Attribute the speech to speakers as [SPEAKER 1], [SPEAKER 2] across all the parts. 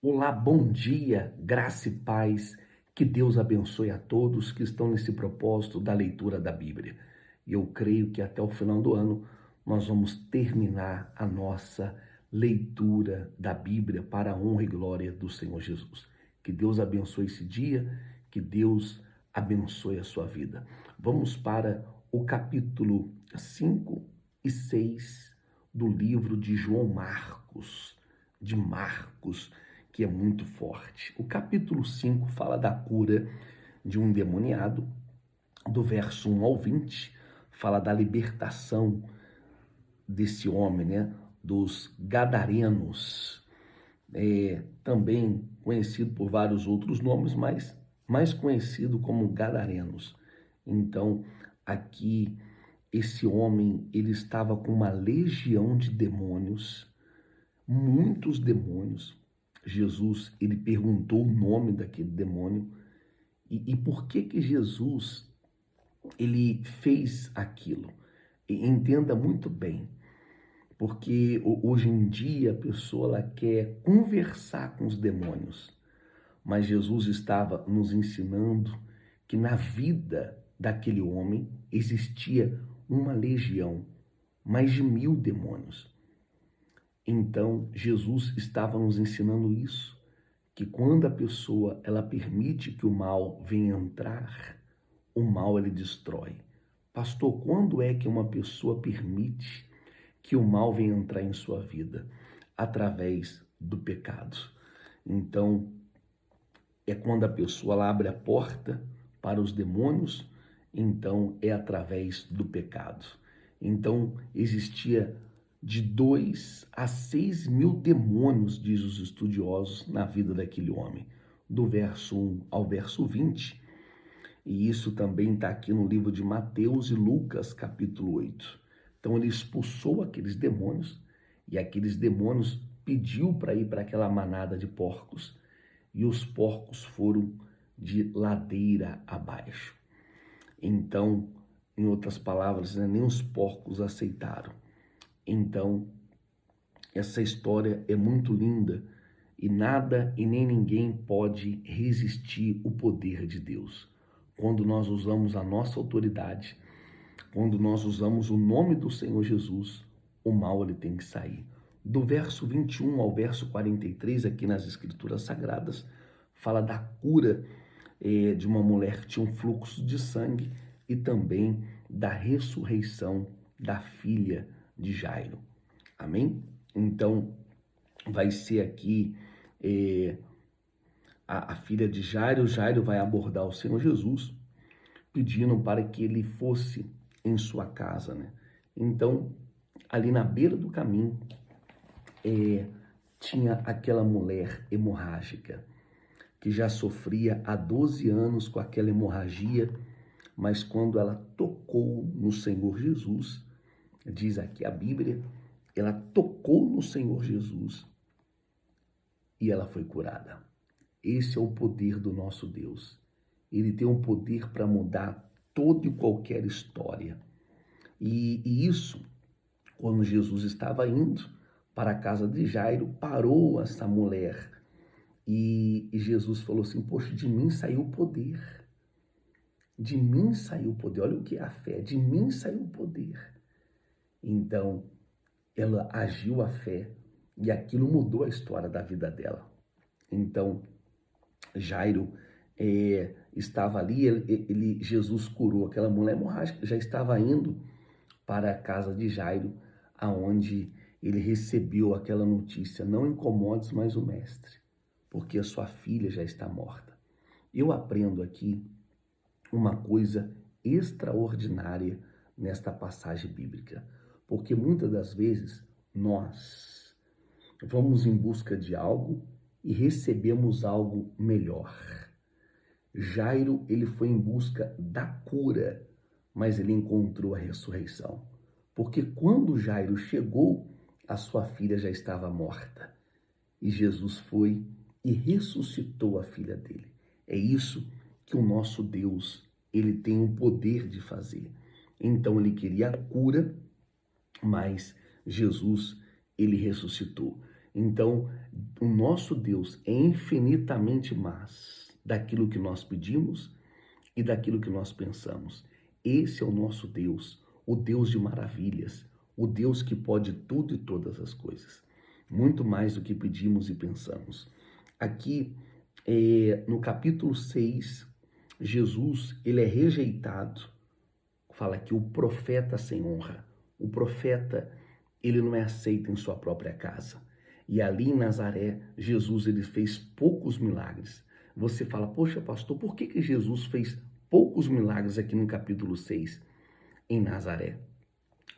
[SPEAKER 1] Olá, bom dia, graça e paz. Que Deus abençoe a todos que estão nesse propósito da leitura da Bíblia. Eu creio que até o final do ano nós vamos terminar a nossa leitura da Bíblia para a honra e glória do Senhor Jesus. Que Deus abençoe esse dia, que Deus abençoe a sua vida. Vamos para o capítulo 5 e 6 do livro de João Marcos, que é muito forte. O capítulo 5 fala da cura de um endemoniado, do verso 1 ao 20, fala da libertação desse homem, né? Dos gadarenos, também conhecido por vários outros nomes, mas mais conhecido como gadarenos. Então, aqui, esse homem, ele estava com uma legião de demônios, muitos demônios. Jesus, ele perguntou o nome daquele demônio e por que Jesus, ele fez aquilo. E entenda muito bem, porque hoje em dia a pessoa ela quer conversar com os demônios, mas Jesus estava nos ensinando que na vida daquele homem existia uma legião, mais de 1000 demônios. Então, Jesus estava nos ensinando isso, que quando a pessoa ela permite que o mal venha entrar, o mal ele destrói. Pastor, quando é que uma pessoa permite que o mal venha entrar em sua vida? Através do pecado. Então, é quando a pessoa ela abre a porta para os demônios, então é através do pecado. Então, existia de 2 a 6 mil demônios, diz os estudiosos, na vida daquele homem, do verso 1 ao verso 20. E isso também está aqui no livro de Mateus e Lucas, capítulo 8. Então ele expulsou aqueles demônios e aqueles demônios pediu para ir para aquela manada de porcos e os porcos foram de ladeira abaixo. Então, em outras palavras, nem os porcos aceitaram. Então, essa história é muito linda e nada e nem ninguém pode resistir o poder de Deus. Quando nós usamos a nossa autoridade, quando nós usamos o nome do Senhor Jesus, o mal ele tem que sair. Do verso 21 ao verso 43, aqui nas Escrituras Sagradas, fala da cura de uma mulher que tinha um fluxo de sangue e também da ressurreição da filha de Jairo. Amém? Então, vai ser aqui a filha de Jairo. Jairo vai abordar o Senhor Jesus, pedindo para que ele fosse em sua casa, né? Então, ali na beira do caminho, tinha aquela mulher hemorrágica, que já sofria há 12 anos com aquela hemorragia, mas quando ela tocou no Senhor Jesus, diz aqui a Bíblia, ela tocou no Senhor Jesus e ela foi curada. Esse é o poder do nosso Deus. Ele tem um poder para mudar toda e qualquer história. E isso, quando Jesus estava indo para a casa de Jairo, parou essa mulher. E Jesus falou assim, poxa, de mim saiu o poder. De mim saiu o poder. Olha o que é a fé. De mim saiu o poder. Então, ela agiu a fé e aquilo mudou a história da vida dela. Então, Jairo estava ali, Jesus curou aquela mulher hemorrágica, já estava indo para a casa de Jairo, aonde ele recebeu aquela notícia, não incomodes mais o mestre, porque a sua filha já está morta. Eu aprendo aqui uma coisa extraordinária nesta passagem bíblica, porque muitas das vezes nós vamos em busca de algo e recebemos algo melhor. Jairo, ele foi em busca da cura, mas ele encontrou a ressurreição. Porque quando Jairo chegou, a sua filha já estava morta. E Jesus foi e ressuscitou a filha dele. É isso que o nosso Deus, ele tem o poder de fazer. Então ele queria a cura, mas Jesus, ele ressuscitou. Então, o nosso Deus é infinitamente mais daquilo que nós pedimos e daquilo que nós pensamos. Esse é o nosso Deus, o Deus de maravilhas, o Deus que pode tudo e todas as coisas, muito mais do que pedimos e pensamos. Aqui, no capítulo 6, Jesus, ele é rejeitado. Fala que o profeta sem honra, o profeta, ele não é aceito em sua própria casa. E ali em Nazaré, Jesus, ele fez poucos milagres. Você fala, poxa, pastor, por que Jesus fez poucos milagres aqui no capítulo 6, em Nazaré?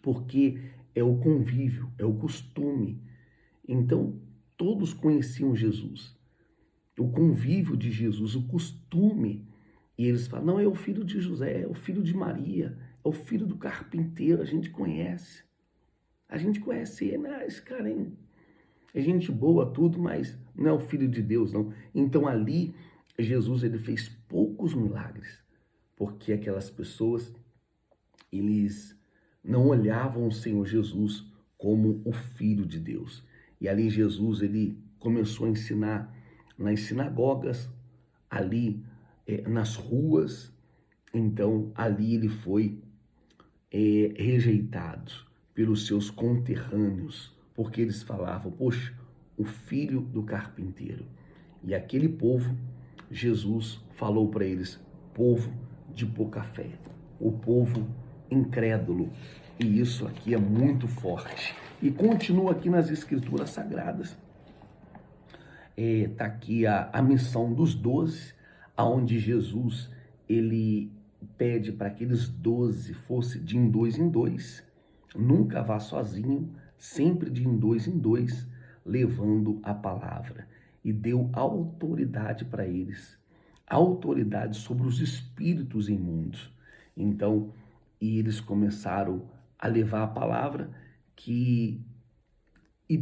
[SPEAKER 1] Porque é o convívio, é o costume. Então, todos conheciam Jesus. O convívio de Jesus, o costume. E eles falam, não, é o filho de José, é o filho de Maria, é o filho do carpinteiro, a gente conhece. A gente conhece ele, né? Esse cara é gente boa, tudo, mas não é o filho de Deus, não. Então ali, Jesus, ele fez poucos milagres, porque aquelas pessoas, eles não olhavam o Senhor Jesus como o Filho de Deus. E ali Jesus, ele começou a ensinar nas sinagogas, ali nas ruas. Então ali ele foi rejeitado pelos seus conterrâneos, porque eles falavam, poxa, o filho do carpinteiro. E aquele povo, Jesus falou para eles, povo de pouca fé, o povo incrédulo. E isso aqui é muito forte. E continua aqui nas Escrituras Sagradas. Está aqui a missão dos 12, aonde Jesus, ele pede para que aqueles 12 fossem de em dois, nunca vá sozinho, sempre de em dois, levando a palavra. E deu autoridade para eles, autoridade sobre os espíritos imundos. Então, e eles começaram a levar a palavra e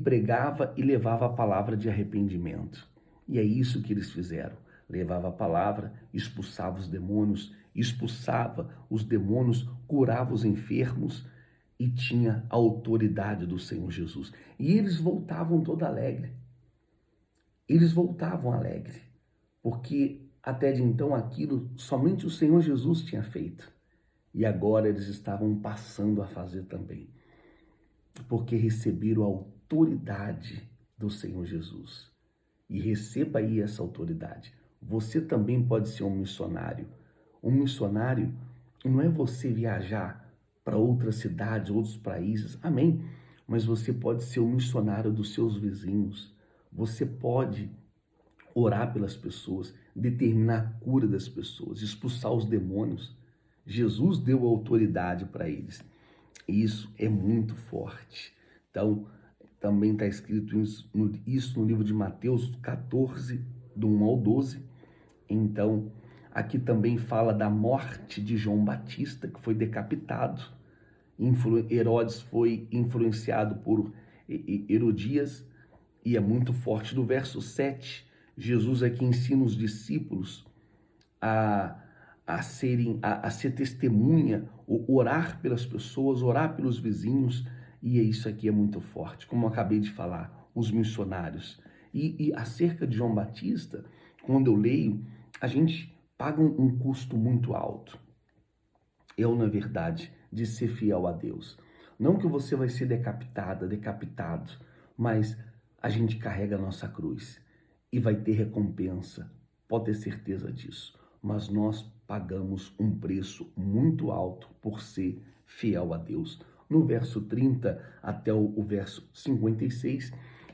[SPEAKER 1] pregava e levava a palavra de arrependimento. E é isso que eles fizeram. Levava a palavra, expulsava os demônios, curava os enfermos e tinha a autoridade do Senhor Jesus. E eles voltavam todo alegre. Eles voltavam alegre, porque até de então aquilo somente o Senhor Jesus tinha feito. E agora eles estavam passando a fazer também, porque receberam a autoridade do Senhor Jesus. E receba aí essa autoridade. Você também pode ser um missionário. Um missionário não é você viajar para outras cidades, outros países, amém? Mas você pode ser um missionário dos seus vizinhos. Você pode orar pelas pessoas, determinar a cura das pessoas, expulsar os demônios. Jesus deu autoridade para eles. Isso é muito forte. Então, também está escrito isso no livro de Mateus 14, do 1 ao 12. Então, aqui também fala da morte de João Batista, que foi decapitado. Herodes foi influenciado por Herodias, e é muito forte. No verso 7, Jesus aqui ensina os discípulos a ser testemunha, orar pelas pessoas, orar pelos vizinhos, e isso aqui é muito forte, como eu acabei de falar, os missionários. E acerca de João Batista, quando eu leio, a gente paga um custo muito alto. Na verdade, de ser fiel a Deus. Não que você vai ser decapitado, mas a gente carrega a nossa cruz e vai ter recompensa, pode ter certeza disso. Mas nós pagamos um preço muito alto por ser fiel a Deus. No verso 30 até o verso 56,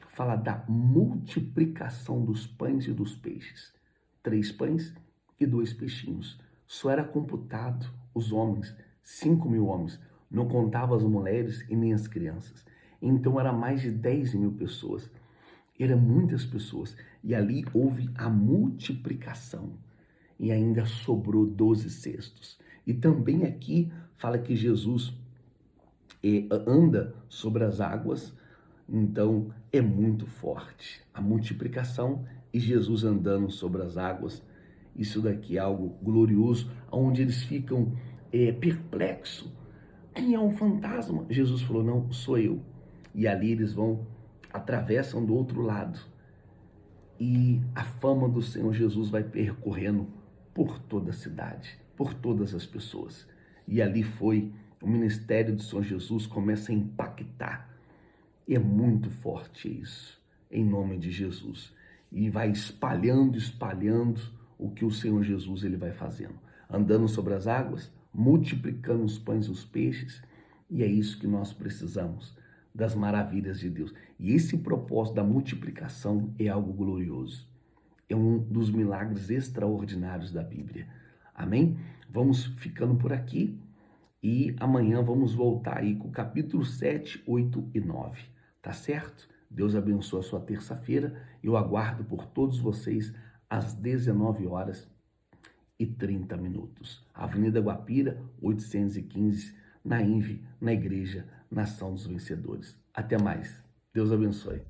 [SPEAKER 1] fala da multiplicação dos pães e dos peixes. 3 pães e 2 peixinhos. Só era computado os homens, 5.000 homens. Não contava as mulheres e nem as crianças. Então era mais de 10.000 pessoas. Eram muitas pessoas. E ali houve a multiplicação. E ainda sobrou 12 cestos. E também aqui fala que Jesus anda sobre as águas. Então é muito forte. A multiplicação e Jesus andando sobre as águas. Isso daqui é algo glorioso, onde eles ficam perplexos. Quem é um fantasma? Jesus falou, não, sou eu. E ali eles atravessam do outro lado. e a fama do Senhor Jesus vai percorrendo por toda a cidade, por todas as pessoas. E ali foi, o ministério do Senhor Jesus começa a impactar. E é muito forte isso, em nome de Jesus. E vai espalhando, espalhando o que o Senhor Jesus ele vai fazendo. Andando sobre as águas, multiplicando os pães e os peixes. E é isso que nós precisamos, das maravilhas de Deus. E esse propósito da multiplicação é algo glorioso. É um dos milagres extraordinários da Bíblia. Amém? Vamos ficando por aqui e amanhã vamos voltar aí com o capítulo 7, 8 e 9. Tá certo? Deus abençoe a sua terça-feira. Eu aguardo por todos vocês às 19h30. Avenida Guapira, 815, na INVE, na Igreja Nação dos Vencedores. Até mais. Deus abençoe.